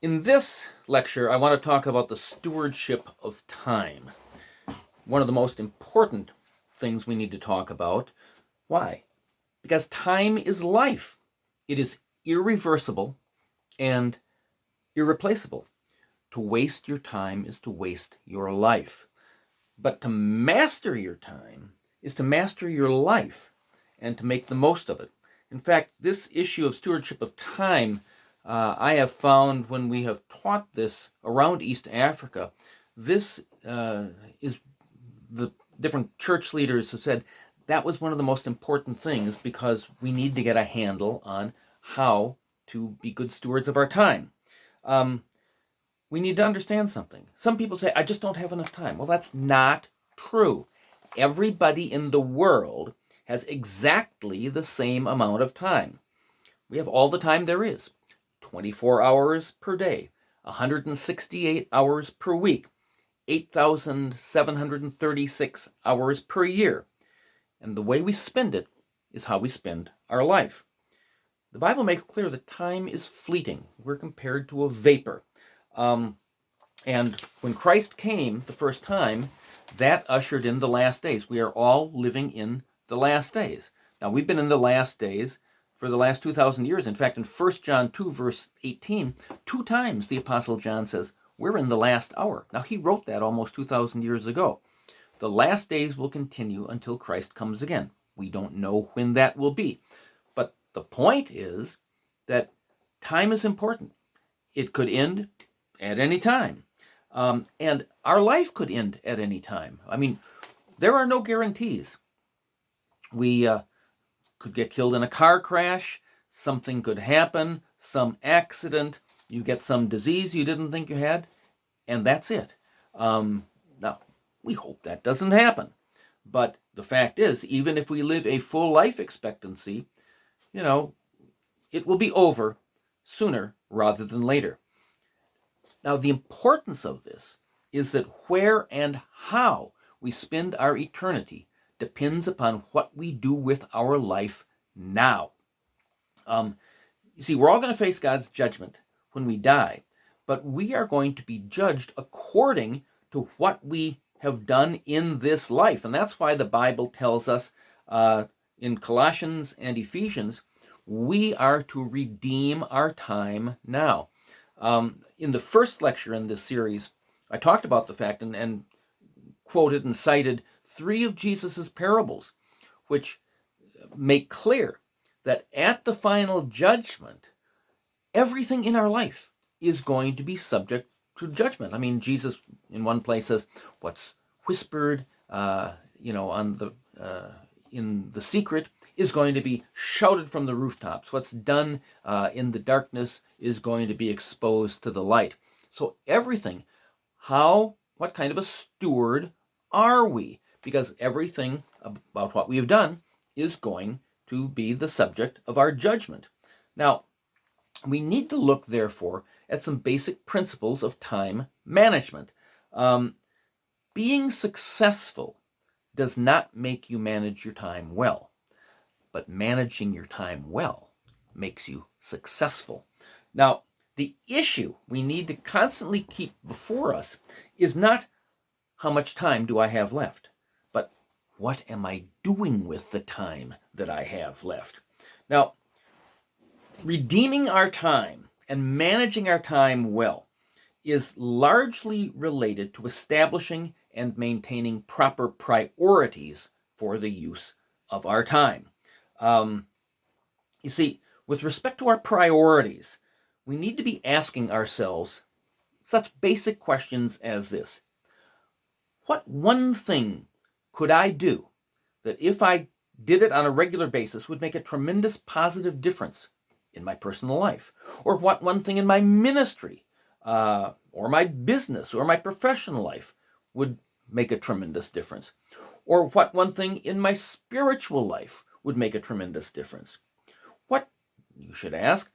In this lecture, I want to talk about the stewardship of time. One of the most important things we need to talk about. Why? Because time is life. It is irreversible and irreplaceable. To waste your time is to waste your life. But to master your time is to master your life and to make the most of it. In fact, this issue of stewardship of time, I have found when we have taught this around East Africa, this is the different church leaders have said that was one of the most important things because we need to get a handle on how to be good stewards of our time. We need to understand something. Some people say, I just don't have enough time. Well, that's not true. Everybody in the world has exactly the same amount of time. We have all the time there is, 24 hours per day, 168 hours per week, 8,736 hours per year. And the way we spend it is how we spend our life. The Bible makes clear that time is fleeting. We're compared to a vapor. And when Christ came the first time, that ushered in the last days. We are all living in the last days. Now, we've been in the last days for the last 2,000 years. In fact, in 1 John 2, verse 18, two times the Apostle John says, we're in the last hour. Now, he wrote that almost 2,000 years ago. The last days will continue until Christ comes again. We don't know when that will be. But the point is that time is important. It could end at any time. And our life could end at any time. I mean, there are no guarantees. We could get killed in a car crash. Something could happen, some accident. You get some disease you didn't think you had, and that's it. Now, we hope that doesn't happen. But the fact is, even if we live a full life expectancy, it will be over sooner rather than later. Now, the importance of this is that where and how we spend our eternity depends upon what we do with our life now. You see, we're all going to face God's judgment when we die, but we are going to be judged according to what we have done in this life. And that's why the Bible tells us in Colossians and Ephesians, we are to redeem our time now. In the first lecture in this series, I talked about the fact and quoted and cited three of Jesus's parables, which make clear that at the final judgment, everything in our life is going to be subject to judgment. I mean, Jesus in one place says, what's whispered, in the secret is going to be shouted from the rooftops. What's done in the darkness is going to be exposed to the light. So everything, what kind of a steward are we? Because everything about what we have done is going to be the subject of our judgment. Now, we need to look, therefore, at some basic principles of time management. Being successful does not make you manage your time well, but managing your time well makes you successful. Now, the issue we need to constantly keep before us is not how much time do I have left, but what am I doing with the time that I have left? Now, redeeming our time and managing our time well is largely related to establishing and maintaining proper priorities for the use of our time. You see, with respect to our priorities, we need to be asking ourselves such basic questions as this. What one thing could I do that if I did it on a regular basis would make a tremendous positive difference in my personal life? Or what one thing in my ministry or my business or my professional life would make a tremendous difference? Or what one thing in my spiritual life would make a tremendous difference? You should ask,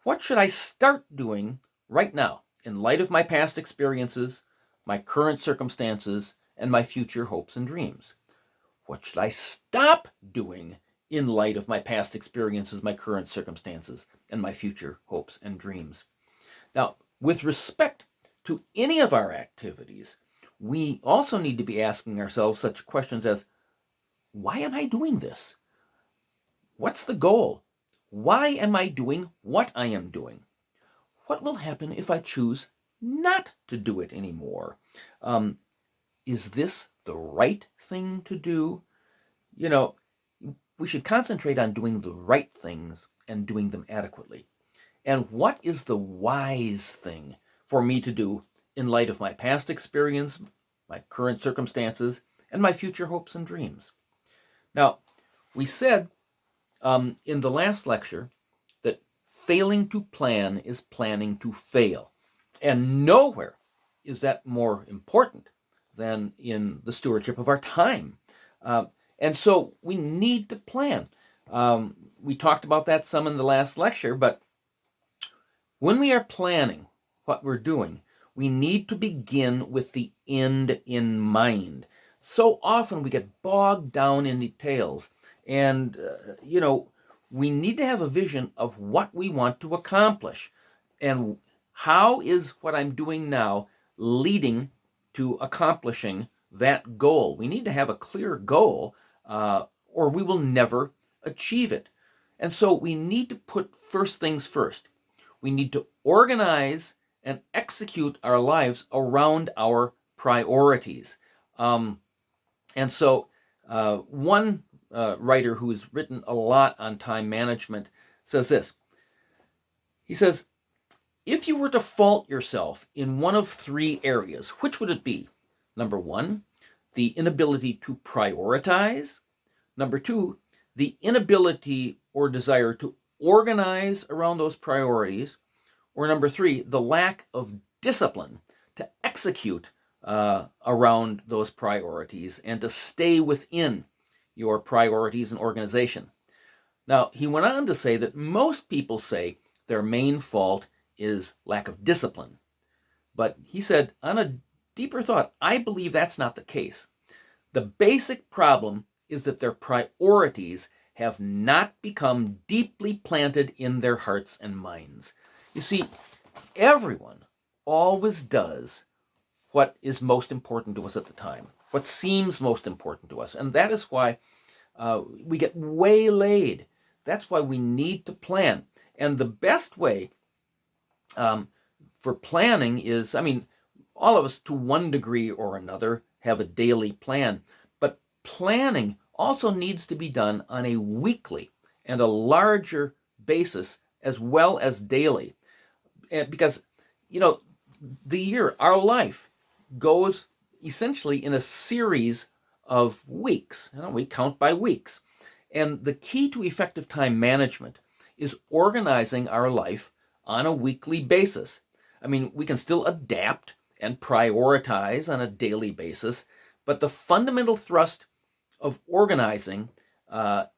what should I start doing right now in light of my past experiences, my current circumstances, and my future hopes and dreams? What should I stop doing in light of my past experiences, my current circumstances, and my future hopes and dreams? Now, with respect to any of our activities, we also need to be asking ourselves such questions as, why am I doing this? What's the goal? Why am I doing what I am doing? What will happen if I choose not to do it anymore? Is this the right thing to do? You know, we should concentrate on doing the right things and doing them adequately. And what is the wise thing for me to do in light of my past experience, my current circumstances, and my future hopes and dreams? Now, we said in the last lecture that failing to plan is planning to fail. And nowhere is that more important than in the stewardship of our time. And so we need to plan. We talked about that some in the last lecture, but when we are planning what we're doing, we need to begin with the end in mind. So often we get bogged down in details, and, we need to have a vision of what we want to accomplish, and how is what I'm doing now leading to accomplishing that goal. We need to have a clear goal, or we will never achieve it. And so we need to put first things first. We need to organize and execute our lives around our priorities. And so one writer who's written a lot on time management says this. He says, if you were to fault yourself in one of three areas, which would it be? Number one, the inability to prioritize. Number two, the inability or desire to organize around those priorities. Or number three, the lack of discipline to execute around those priorities and to stay within your priorities and organization. Now, he went on to say that most people say their main fault is lack of discipline. But he said, on a deeper thought, I believe that's not the case. The basic problem is that their priorities have not become deeply planted in their hearts and minds. You see, everyone always does what is most important to us at the time, what seems most important to us. And that is why we get waylaid. That's why we need to plan. And the best way for planning is, all of us to one degree or another have a daily plan, but planning also needs to be done on a weekly and a larger basis as well as daily. Because, the year, our life goes essentially in a series of weeks. We count by weeks. And the key to effective time management is organizing our life on a weekly basis. We can still adapt and prioritize on a daily basis, but the fundamental thrust of organizing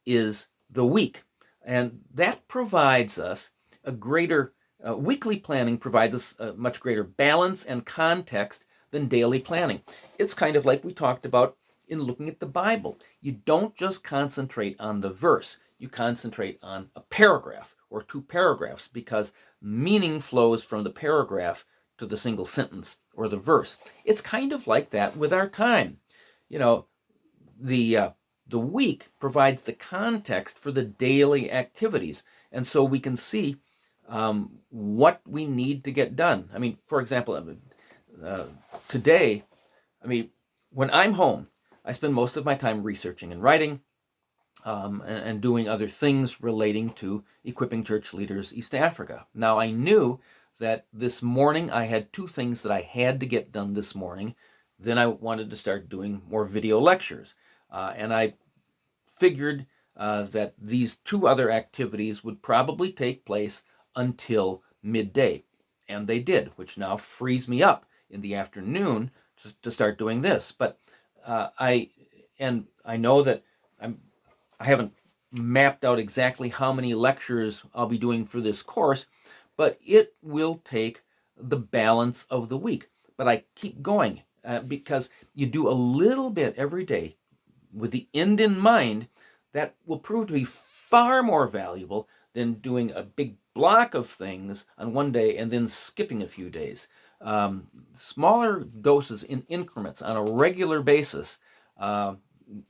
is the week. And that provides us a greater, weekly planning provides us a much greater balance and context than daily planning. It's kind of like we talked about in looking at the Bible. You don't just concentrate on the verse, you concentrate on a paragraph or two paragraphs, because meaning flows from the paragraph to the single sentence or the verse. It's kind of like that with our time. The week provides the context for the daily activities, and so we can see what we need to get done. For example, today, when I'm home, I spend most of my time researching and writing and doing other things relating to equipping church leaders East Africa. Now, I knew that this morning I had two things that I had to get done this morning. Then I wanted to start doing more video lectures. And I figured that these two other activities would probably take place until midday. And they did, which now frees me up in the afternoon to start doing this. But I know that I haven't mapped out exactly how many lectures I'll be doing for this course, but it will take the balance of the week. But I keep going because you do a little bit every day with the end in mind. That will prove to be far more valuable than doing a big block of things on one day and then skipping a few days. Smaller doses in increments on a regular basis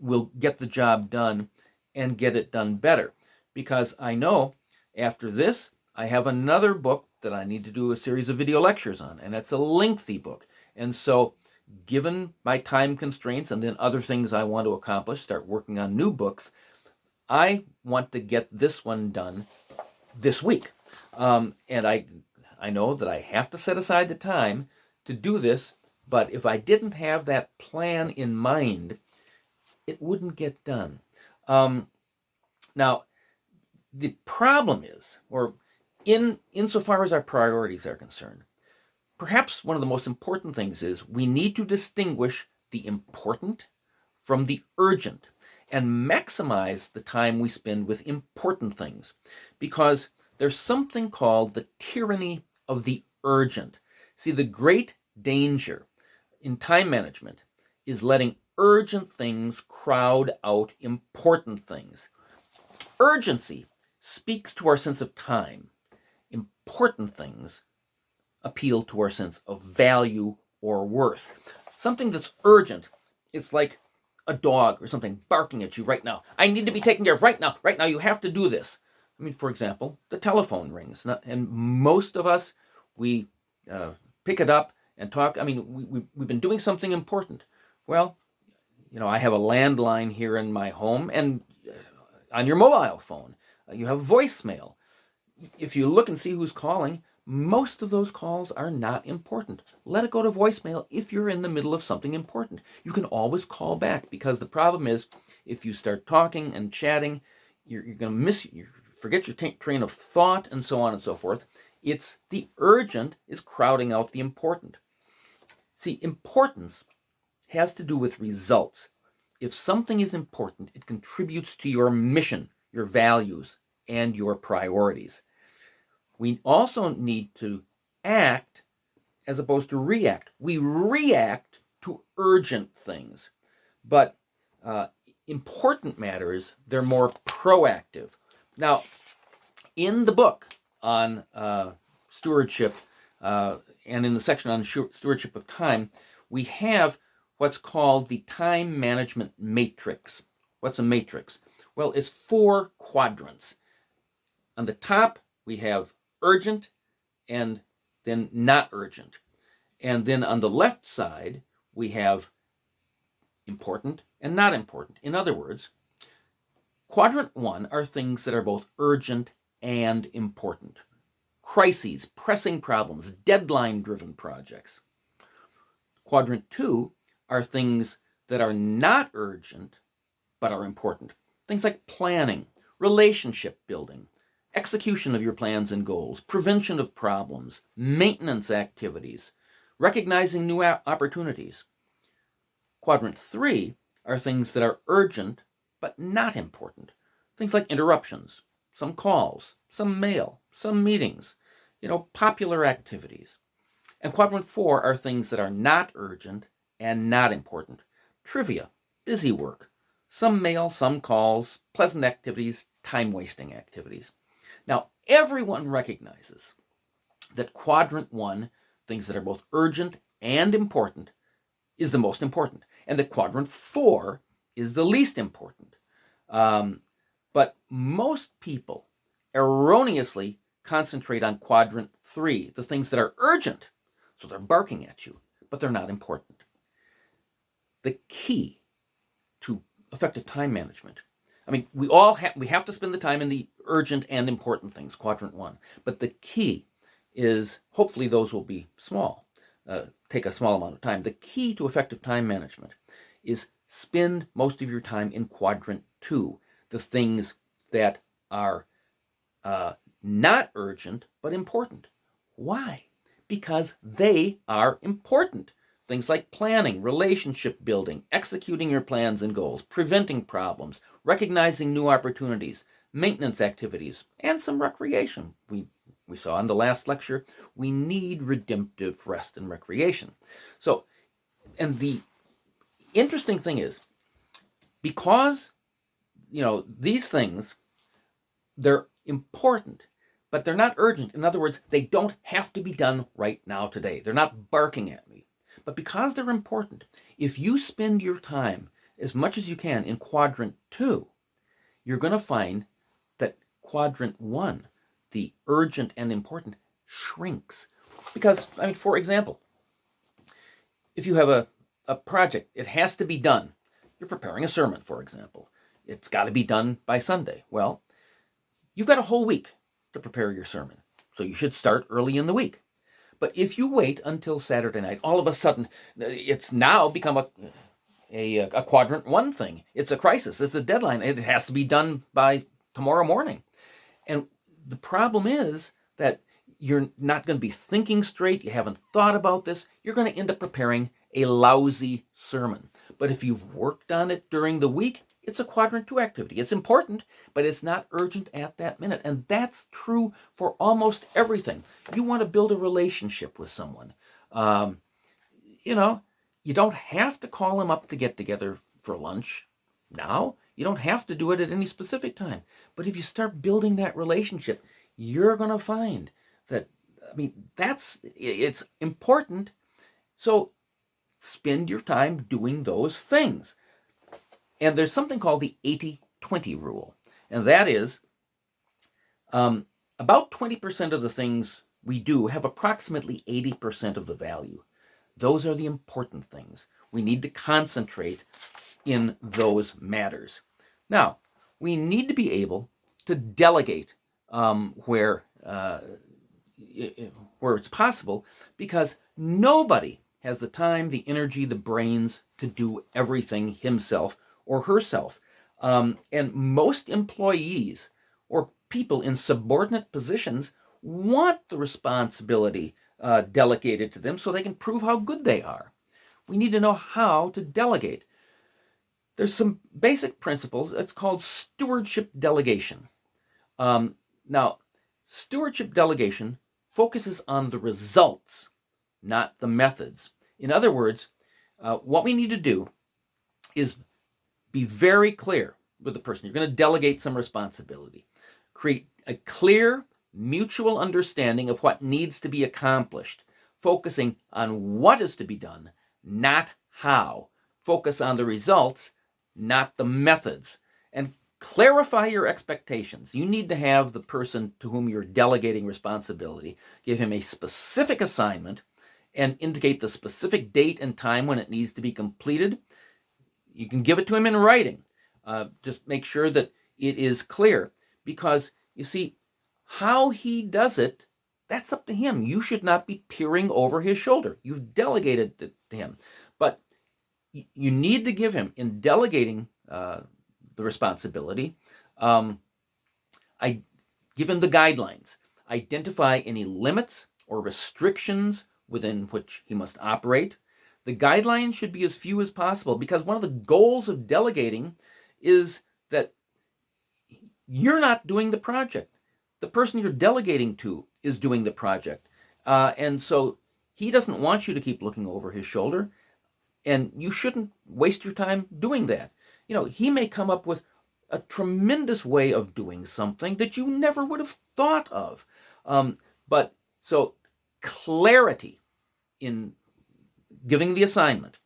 will get the job done and get it done better. Because I know after this, I have another book that I need to do a series of video lectures on, and it's a lengthy book. And so, given my time constraints and then other things I want to accomplish, start working on new books, I want to get this one done this week. And I know that I have to set aside the time to do this, but if I didn't have that plan in mind, it wouldn't get done. Now, the problem is, or insofar as our priorities are concerned, perhaps one of the most important things is we need to distinguish the important from the urgent and maximize the time we spend with important things, because there's something called the tyranny of the urgent. See, the great danger in time management is letting urgent things crowd out important things. Urgency speaks to our sense of time. Important things appeal to our sense of value or worth. Something that's urgent, it's like a dog or something barking at you right now. I need to be taken care of right now. Right now, you have to do this. I mean, for example, the telephone rings, and most of us, we pick it up and talk. I mean, we've been doing something important. Well, I have a landline here in my home, and on your mobile phone, you have voicemail. If you look and see who's calling, most of those calls are not important. Let it go to voicemail if you're in the middle of something important. You can always call back, because the problem is if you start talking and chatting, you're going to forget your train of thought and so on and so forth. It's the urgent is crowding out the important. See, importance has to do with results. If something is important, it contributes to your mission, your values, and your priorities. We also need to act as opposed to react. We react to urgent things, but important matters, they're more proactive. Now, in the book on stewardship, and in the section on stewardship of time, we have what's called the time management matrix. What's a matrix? Well, it's 4 quadrants. On the top, we have urgent and then not urgent. And then on the left side, we have important and not important. In other words, quadrant 1 are things that are both urgent and important. Crises, pressing problems, deadline-driven projects. Quadrant 2 are things that are not urgent but are important. Things like planning, relationship building, execution of your plans and goals, prevention of problems, maintenance activities, recognizing new opportunities. Quadrant 3 are things that are urgent but not important. Things like interruptions, some calls, some mail, some meetings, popular activities. And quadrant 4 are things that are not urgent and not important. Trivia, busy work, some mail, some calls, pleasant activities, time-wasting activities. Now, everyone recognizes that quadrant 1, things that are both urgent and important, is the most important, and that quadrant 4 is the least important. But most people erroneously concentrate on quadrant 3, the things that are urgent, so they're barking at you, but they're not important. The key to effective time management, we have to spend the time in the urgent and important things, quadrant 1, but the key is, hopefully those will be small, take a small amount of time. The key to effective time management is spend most of your time in quadrant 2, the things that are not urgent but important. Why? Because they are important. Things like planning, relationship building, executing your plans and goals, preventing problems, recognizing new opportunities, maintenance activities, and some recreation. We saw in the last lecture, we need redemptive rest and recreation. So, and the interesting thing is, because, these things, they're important, but they're not urgent. In other words, they don't have to be done right now today. They're not barking at me. But because they're important, if you spend your time as much as you can in quadrant 2, you're going to find that quadrant 1, the urgent and important, shrinks. Because, for example, if you have a project, it has to be done. You're preparing a sermon, for example. It's got to be done by Sunday. Well, you've got a whole week to prepare your sermon, so you should start early in the week. But if you wait until Saturday night, all of a sudden, it's now become a quadrant 1 thing. It's a crisis. It's a deadline. It has to be done by tomorrow morning. And the problem is that you're not going to be thinking straight. You haven't thought about this. You're going to end up preparing a lousy sermon. But if you've worked on it during the week, it's a quadrant 2 activity. It's important, but it's not urgent at that minute. And that's true for almost everything. You want to build a relationship with someone. You don't have to call them up to get together for lunch now. You don't have to do it at any specific time. But if you start building that relationship, you're going to find that, it's important. So spend your time doing those things. And there's something called the 80-20 rule. And that is about 20% of the things we do have approximately 80% of the value. Those are the important things. We need to concentrate in those matters. Now, we need to be able to delegate where it's possible, because nobody has the time, the energy, the brains to do everything himself or herself. And most employees or people in subordinate positions want the responsibility delegated to them so they can prove how good they are. We need to know how to delegate. There's some basic principles. It's called stewardship delegation. Now, stewardship delegation focuses on the results, not the methods. In other words, what we need to do is be very clear with the person. You're going to delegate some responsibility. Create a clear mutual understanding of what needs to be accomplished, focusing on what is to be done, not how. Focus on the results, not the methods. And clarify your expectations. You need to have the person to whom you're delegating responsibility give him a specific assignment and indicate the specific date and time when it needs to be completed. You can give it to him in writing. Just make sure that it is clear, because you see, how he does it, that's up to him. You should not be peering over his shoulder. You've delegated it to him. But you need to give him, in delegating the responsibility, give him the guidelines. Identify any limits or restrictions within which he must operate. The guidelines should be as few as possible, because one of the goals of delegating is that you're not doing the project. The person you're delegating to is doing the project. And so he doesn't want you to keep looking over his shoulder, and you shouldn't waste your time doing that. He may come up with a tremendous way of doing something that you never would have thought of. But so clarity in giving the assignment,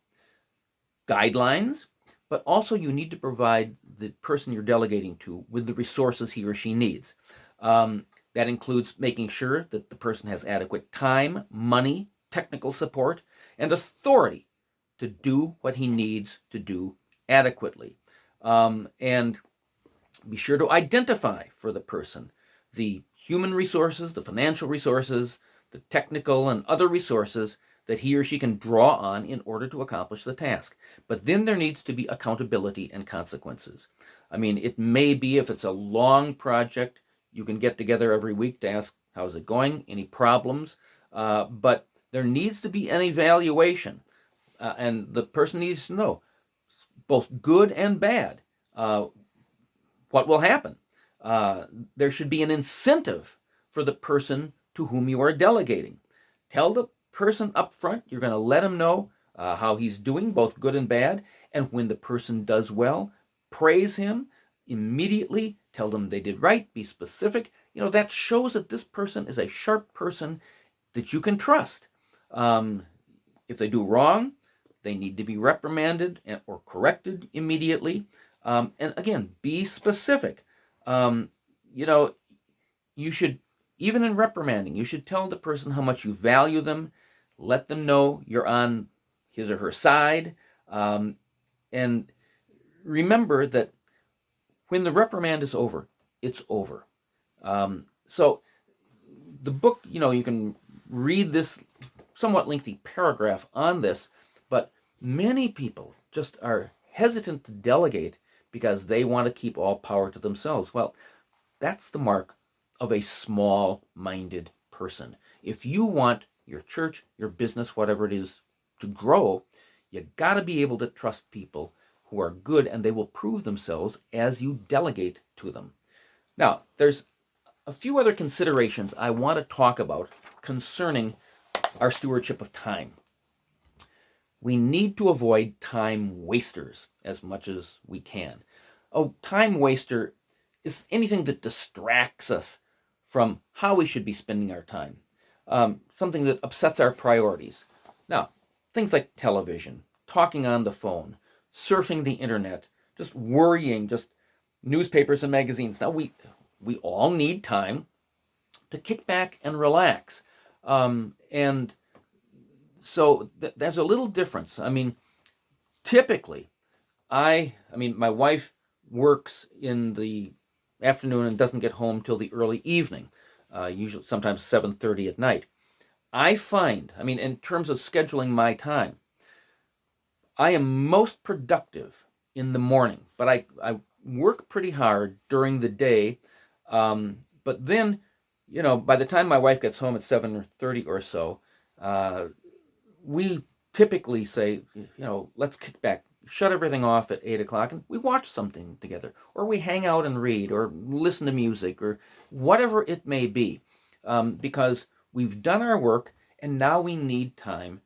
guidelines, but also you need to provide the person you're delegating to with the resources he or she needs. That includes making sure that the person has adequate time, money, technical support, and authority to do what he needs to do adequately. And be sure to identify for the person the human resources, the financial resources, the technical and other resources that he or she can draw on in order to accomplish the task. But then there needs to be accountability and consequences. It may be, if it's a long project, you can get together every week to ask, how's it going? Any problems? But there needs to be an evaluation. And the person needs to know, both good and bad, what will happen. There should be an incentive for the person to whom you are delegating. Tell the person up front you're going to let him know how he's doing, both good and bad. And when the person does well, praise him immediately. Tell them they did right. Be specific. that shows that this person is a sharp person that you can trust. If they do wrong, they need to be reprimanded or corrected immediately. And again, be specific. Um, you know, you should, even in reprimanding, you should tell the person how much you value them, let them know you're on his or her side, and remember that when the reprimand is over, it's over. So the book, you can read this somewhat lengthy paragraph on this, but many people just are hesitant to delegate because they want to keep all power to themselves. Well, that's the mark of a small-minded person. If you want your church, your business, whatever it is, to grow, you got to be able to trust people who are good, and they will prove themselves as you delegate to them. Now, there's a few other considerations I want to talk about concerning our stewardship of time. We need to avoid time wasters as much as we can. A time waster is anything that distracts us from how we should be spending our time, something that upsets our priorities. Now, things like television, talking on the phone, surfing the internet, just worrying, just newspapers and magazines. Now, we all need time to kick back and relax. And so there's a little difference. I mean, typically, my wife works in the afternoon and doesn't get home till the early evening, usually sometimes 7:30 at night. I find, in terms of scheduling my time, I am most productive in the morning, but I work pretty hard during the day. But then, by the time my wife gets home at 7:30 or so, we typically say, let's kick back, shut everything off at 8 o'clock, and we watch something together, or we hang out and read, or listen to music, or whatever it may be, because we've done our work, and now we need time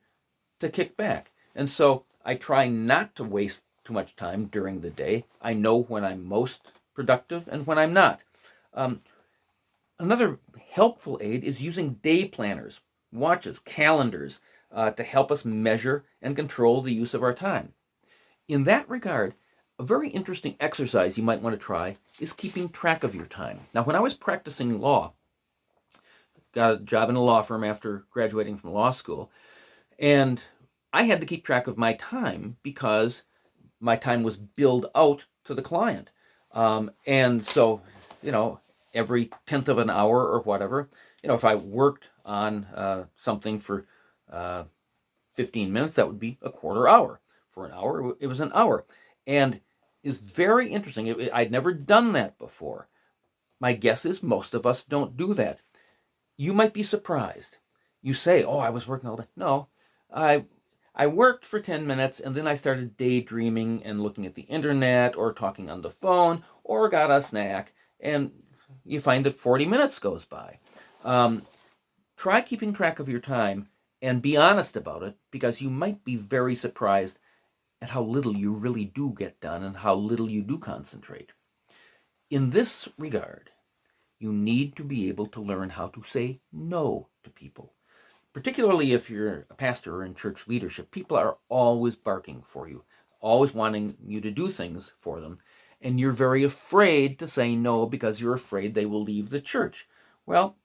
to kick back. And so I try not to waste too much time during the day. I know when I'm most productive and when I'm not. Another helpful aid is using day planners, watches, calendars, to help us measure and control the use of our time. In that regard, a very interesting exercise you might want to try is keeping track of your time. Now, when I was practicing law, got a job in a law firm after graduating from law school, and I had to keep track of my time because my time was billed out to the client. And so, every 10th of an hour or whatever, if I worked on something for 15 minutes, that would be a quarter hour. For an hour, it was an hour. And it's very interesting. I'd never done that before. My guess is most of us don't do that. You might be surprised. You say, oh, I was working all day. No, I worked for 10 minutes, and then I started daydreaming and looking at the internet or talking on the phone or got a snack, and you find that 40 minutes goes by. Try keeping track of your time and be honest about it, because you might be very surprised at how little you really do get done and how little you do concentrate. In this regard, you need to be able to learn how to say no to people. Particularly if you're a pastor or in church leadership, people are always barking for you, always wanting you to do things for them, and you're very afraid to say no because you're afraid they will leave the church. Well,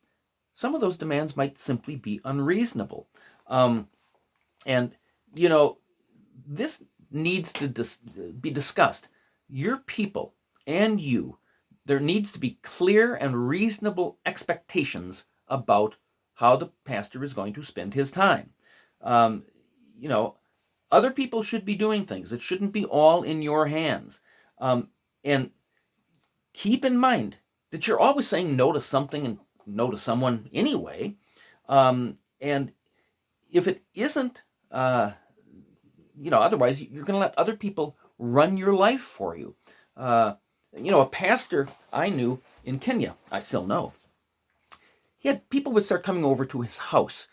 some of those demands might simply be unreasonable. And, this needs to be discussed. Your people and you, there needs to be clear and reasonable expectations about how the pastor is going to spend his time. Other people should be doing things. It shouldn't be all in your hands. And keep in mind that you're always saying no to something and no to someone anyway. And if it isn't, otherwise you're going to let other people run your life for you. A pastor I knew in Kenya, I still know, people would start coming over to his house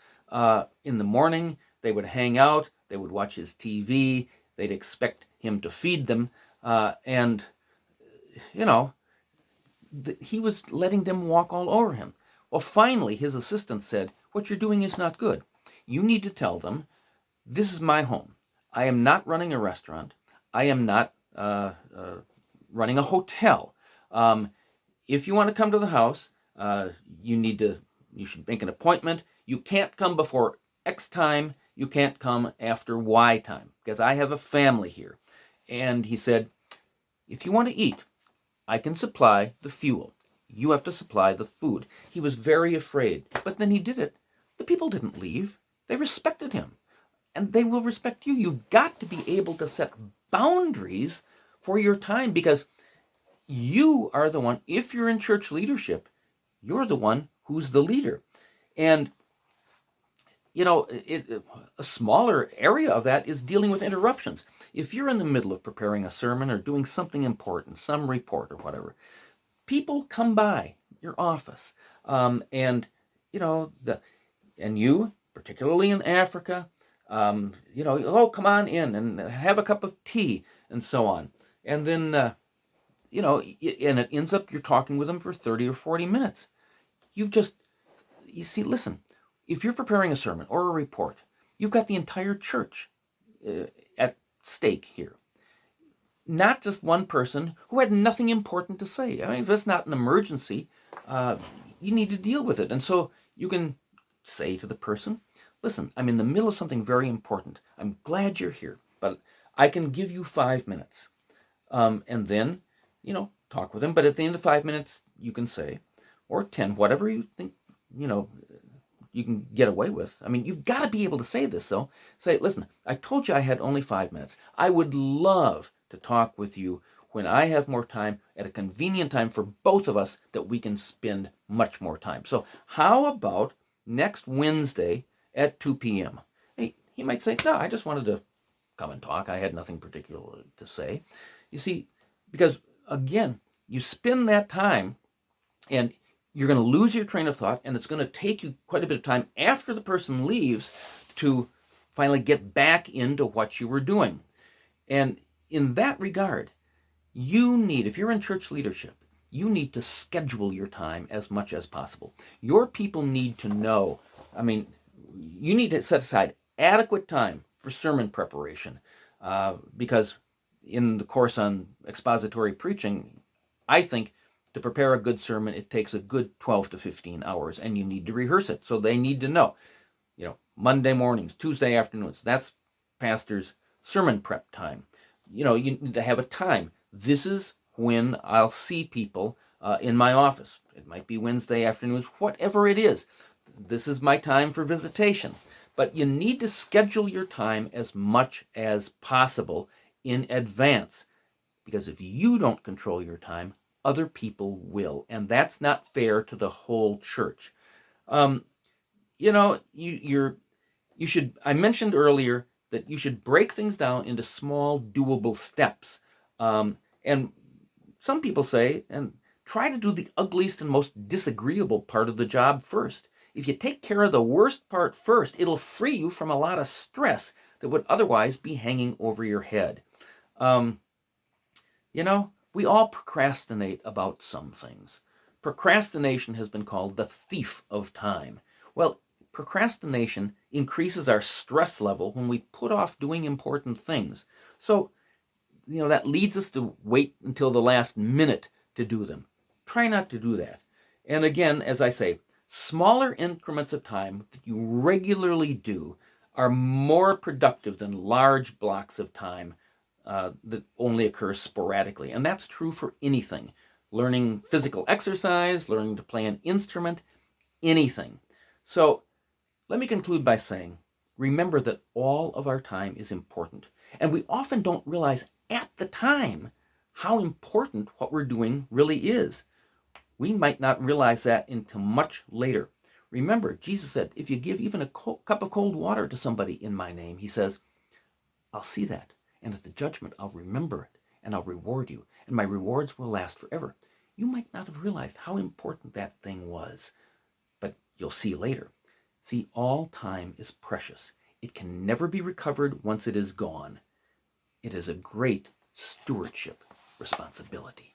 in the morning. They would hang out. They would watch his TV. They'd expect him to feed them. And he was letting them walk all over him. Well, finally, his assistant said, "What you're doing is not good. You need to tell them, this is my home. I am not running a restaurant. I am not running a hotel. If you want to come to the house, you should make an appointment. You can't come before X time. You can't come after Y time, because I have a family here." And he said, "If you want to eat, I can supply the fuel. You have to supply the food." He was very afraid, but then he did it. The people didn't leave. They respected him, and they will respect you. You've got to be able to set boundaries for your time, because you are the one, if you're in church leadership, you're the one who's the leader. And a smaller area of that is dealing with interruptions. If you're in the middle of preparing a sermon or doing something important, some report or whatever, people come by your office, and you, particularly in Africa, oh, come on in and have a cup of tea and so on, and then and it ends up you're talking with them for 30 or 40 minutes. Listen, if you're preparing a sermon or a report, you've got the entire church at stake here. Not just one person who had nothing important to say. I mean, if it's not an emergency, you need to deal with it. And so you can say to the person, "Listen, I'm in the middle of something very important. I'm glad you're here, but I can give you 5 minutes." And then, talk with them. But at the end of 5 minutes, you can say, or 10, whatever you think, you can get away with. I mean, you've got to be able to say this, though. Say, "Listen, I told you I had only 5 minutes. I would love to talk with you when I have more time, at a convenient time for both of us, that we can spend much more time. So how about next Wednesday at 2 p.m.? He might say, "No, I just wanted to come and talk. I had nothing particular to say." You see, because again, you spend that time and you're going to lose your train of thought, and it's going to take you quite a bit of time after the person leaves to finally get back into what you were doing. And in that regard, if you're in church leadership, you need to schedule your time as much as possible. Your people need to know, you need to set aside adequate time for sermon preparation, because in the course on expository preaching, I think to prepare a good sermon, it takes a good 12 to 15 hours, and you need to rehearse it. So they need to know, Monday mornings, Tuesday afternoons, that's pastor's sermon prep time. You need to have a time. This is when I'll see people in my office. It might be Wednesday afternoons, whatever it is. This is my time for visitation. But you need to schedule your time as much as possible in advance, because if you don't control your time, other people will, and that's not fair to the whole church. You should. I mentioned earlier that you should break things down into small, doable steps. And some people say, and try to do the ugliest and most disagreeable part of the job first. If you take care of the worst part first, it'll free you from a lot of stress that would otherwise be hanging over your head. We all procrastinate about some things. Procrastination has been called the thief of time. Well, procrastination increases our stress level when we put off doing important things. So, that leads us to wait until the last minute to do them. Try not to do that. And again, as I say, smaller increments of time that you regularly do are more productive than large blocks of time that only occur sporadically. And that's true for anything. Learning physical exercise, learning to play an instrument, anything. So let me conclude by saying, remember that all of our time is important. And we often don't realize at the time how important what we're doing really is. We might not realize that until much later. Remember, Jesus said, if you give even a cup of cold water to somebody in my name, he says, I'll see that. And at the judgment, I'll remember it, and I'll reward you, and my rewards will last forever. You might not have realized how important that thing was, but you'll see later. See, all time is precious. It can never be recovered once it is gone. It is a great stewardship responsibility.